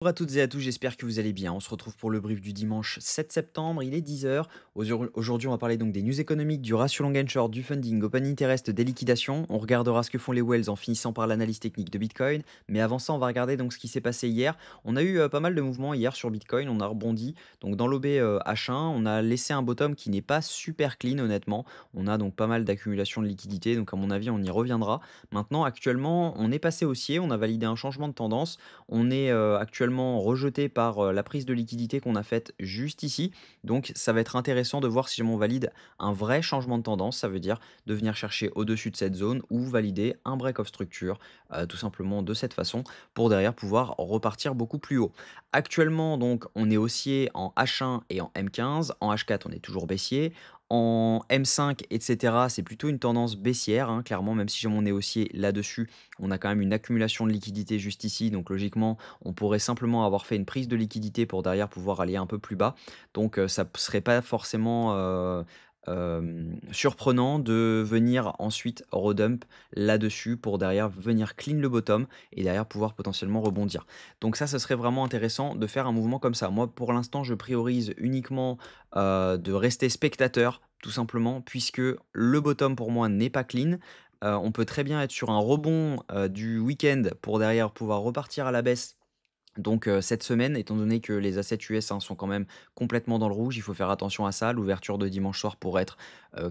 Bonjour à toutes et à tous, j'espère que vous allez bien. On se retrouve pour le brief du dimanche 7 septembre, il est 10h. Aujourd'hui, on va parler donc des news économiques, du ratio long and short, du funding, open interest, des liquidations. On regardera ce que font les whales en finissant par l'analyse technique de Bitcoin. Mais avant ça, on va regarder donc ce qui s'est passé hier. On a eu pas mal de mouvements hier sur Bitcoin, on a rebondi. Donc dans l'OB H1, on a laissé un bottom qui n'est pas super clean honnêtement. On a donc pas mal d'accumulation de liquidités, donc à mon avis, on y reviendra. Maintenant, actuellement, on est passé haussier, on a validé un changement de tendance. On est, actuellement rejeté par, la prise de liquidité qu'on a faite juste ici. Donc ça va être intéressant de voir si jamais on valide un vrai changement de tendance. Ça veut dire de venir chercher au-dessus de cette zone ou valider un break of structure, tout simplement de cette façon pour derrière pouvoir repartir beaucoup plus haut. Actuellement donc on est haussier en H1 et en M15. En H4 on est toujours baissier. En M5 et cetera, c'est plutôt une tendance baissière, hein, clairement, même si jamais on est haussier là-dessus, on a quand même une accumulation de liquidité juste ici. Donc logiquement, on pourrait simplement avoir fait une prise de liquidité pour derrière pouvoir aller un peu plus bas. Donc ça ne serait pas forcément surprenant de venir ensuite redump là-dessus pour derrière venir clean le bottom et derrière pouvoir potentiellement rebondir. Donc ça, ce serait vraiment intéressant de faire un mouvement comme ça. Moi, pour l'instant, je priorise uniquement de rester spectateur, tout simplement, puisque le bottom pour moi n'est pas clean. On peut très bien être sur un rebond du week-end pour derrière pouvoir repartir à la baisse donc cette semaine, étant donné que les assets US, hein, sont quand même complètement dans le rouge, il faut faire attention à ça. L'ouverture de dimanche soir pourrait être,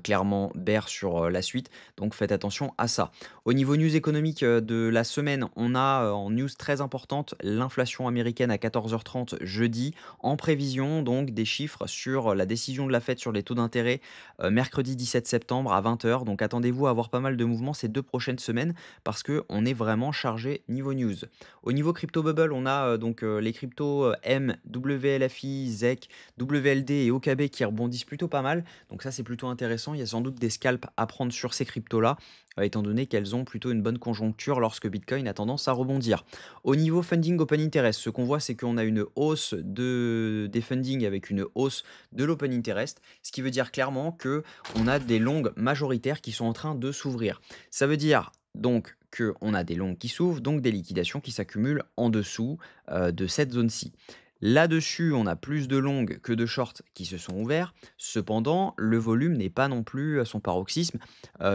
clairement bear sur, la suite, donc faites attention à ça. Au niveau news économique, de la semaine, on a, en news très importante, l'inflation américaine à 14h30 jeudi, en prévision donc des chiffres sur la décision de la Fed sur les taux d'intérêt, mercredi 17 septembre à 20h. Donc attendez-vous à avoir pas mal de mouvements ces 2 prochaines semaines parce qu'on est vraiment chargé niveau news. Au niveau crypto bubble, on a donc les cryptos M, WLFI, ZEC, WLD et OKB qui rebondissent plutôt pas mal. Donc ça, c'est plutôt intéressant. Il y a sans doute des scalps à prendre sur ces cryptos-là, étant donné qu'elles ont plutôt une bonne conjoncture lorsque Bitcoin a tendance à rebondir. Au niveau funding open interest, ce qu'on voit, c'est qu'on a une hausse des funding avec une hausse de l'open interest, ce qui veut dire clairement que on a des longues majoritaires qui sont en train de s'ouvrir. Ça veut dire donc qu'on a des longues qui s'ouvrent, donc des liquidations qui s'accumulent en dessous de cette zone-ci. Là-dessus, on a plus de longues que de shorts qui se sont ouverts. Cependant, le volume n'est pas non plus à son paroxysme,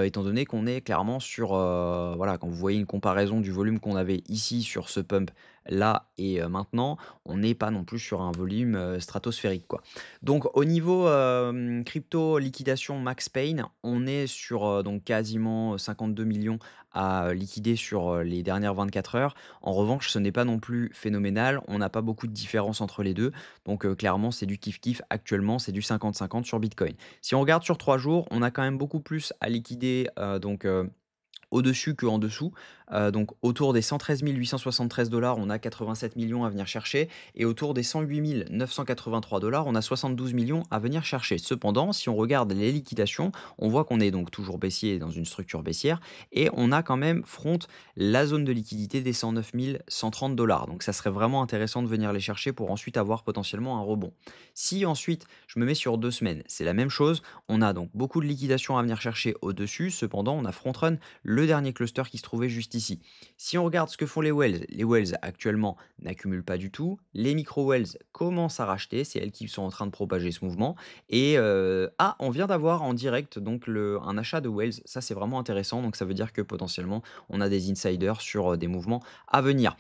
étant donné qu'on est clairement sur, voilà, quand vous voyez une comparaison du volume qu'on avait ici sur ce pump là et maintenant, on n'est pas non plus sur un volume stratosphérique, quoi. Donc, au niveau crypto liquidation Max Pain, on est sur donc quasiment 52 millions à liquider sur les dernières 24 heures. En revanche, ce n'est pas non plus phénoménal. On n'a pas beaucoup de différence entre les deux. Donc, clairement, c'est du kiff-kiff. Actuellement, c'est du 50-50 sur Bitcoin. Si on regarde sur 3 jours, on a quand même beaucoup plus à liquider. Au-dessus qu'en dessous, donc autour des 113 873 on a 87 millions à venir chercher et autour des 108 983 on a 72 millions à venir chercher. Cependant, si on regarde les liquidations, on voit qu'on est donc toujours baissier dans une structure baissière et on a quand même front la zone de liquidité des 109 130 donc ça serait vraiment intéressant de venir les chercher pour ensuite avoir potentiellement un rebond. Si ensuite je me mets sur 2 semaines, c'est la même chose, on a donc beaucoup de liquidations à venir chercher au-dessus, cependant on a front run le dernier cluster qui se trouvait juste ici. Si on regarde ce que font les whales actuellement n'accumulent pas du tout. Les micro-whales commencent à racheter, c'est elles qui sont en train de propager ce mouvement. Et on vient d'avoir en direct donc un achat de whales, ça c'est vraiment intéressant, donc ça veut dire que potentiellement on a des insiders sur des mouvements à venir.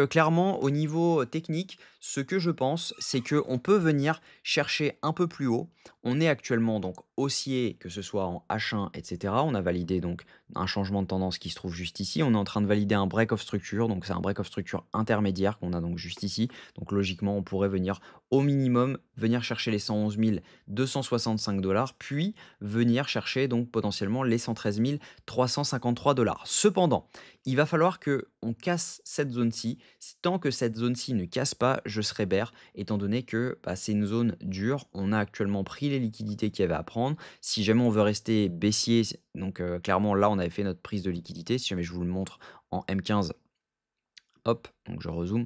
Clairement au niveau technique, ce que je pense, c'est qu'on peut venir chercher un peu plus haut. On est actuellement donc haussier, que ce soit en H1, etc. On a validé donc un changement de tendance qui se trouve juste ici. On est en train de valider un break of structure, donc c'est un break of structure intermédiaire qu'on a donc juste ici. Donc logiquement, on pourrait venir au minimum venir chercher les 111 265 puis venir chercher donc potentiellement les 113 353 Cependant, il va falloir que on casse cette zone-ci. Tant que cette zone-ci ne casse pas, je serai bear, étant donné que bah, c'est une zone dure. On a actuellement pris les liquidités qu'il y avait à prendre. Si jamais on veut rester baissier, donc clairement là on avait fait notre prise de liquidité. Si jamais je vous le montre en M15, hop, donc je rezoome,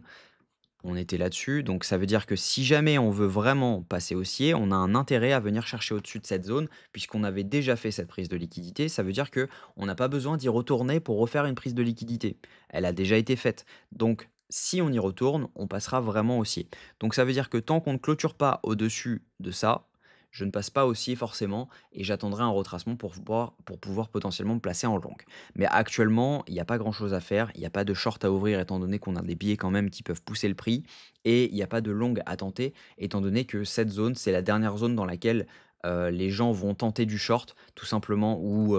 on était là-dessus. Donc ça veut dire que si jamais on veut vraiment passer haussier, on a un intérêt à venir chercher au-dessus de cette zone, puisqu'on avait déjà fait cette prise de liquidité. Ça veut dire que on n'a pas besoin d'y retourner pour refaire une prise de liquidité. Elle a déjà été faite. Donc Si on y retourne, on passera vraiment haussier. Donc ça veut dire que tant qu'on ne clôture pas au-dessus de ça, je ne passe pas haussier forcément et j'attendrai un retracement pour pouvoir potentiellement me placer en longue. Mais actuellement, il n'y a pas grand-chose à faire, il n'y a pas de short à ouvrir étant donné qu'on a des billets quand même qui peuvent pousser le prix et il n'y a pas de longue à tenter étant donné que cette zone, c'est la dernière zone dans laquelle les gens vont tenter du short tout simplement ou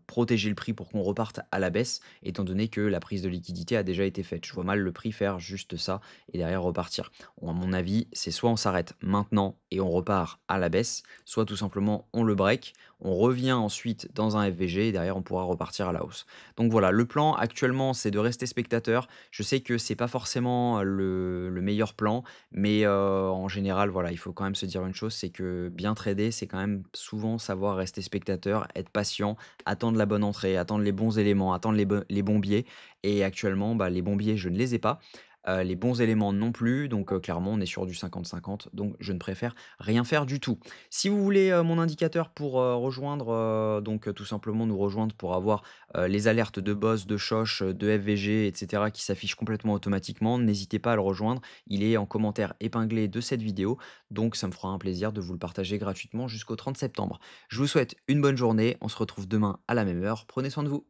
protéger le prix pour qu'on reparte à la baisse étant donné que la prise de liquidité a déjà été faite. Je vois mal le prix faire juste ça et derrière repartir. À mon avis, c'est soit on s'arrête maintenant et on repart à la baisse, soit tout simplement on le break, on revient ensuite dans un FVG et derrière on pourra repartir à la hausse. Donc voilà, le plan actuellement c'est de rester spectateur. Je sais que c'est pas forcément le meilleur plan, mais en général, voilà, il faut quand même se dire une chose, c'est que bien trader, c'est quand même souvent savoir rester spectateur, être patient, attendre la bonne entrée, attendre les bons éléments, attendre les bons biais et actuellement, bah, les bons biais, je ne les ai pas, les bons éléments non plus donc clairement, on est sur du 50-50 donc je ne préfère rien faire du tout. Si vous voulez, mon indicateur pour, rejoindre, donc tout simplement nous rejoindre pour avoir, les alertes de boss, de shosh, de FVG et cetera qui s'affichent complètement automatiquement, n'hésitez pas à le rejoindre. Il est en commentaire épinglé de cette vidéo, donc ça me fera un plaisir de vous le partager gratuitement jusqu'au 30 septembre. Je vous souhaite une bonne journée, on se retrouve demain à la même heure, prenez soin de vous.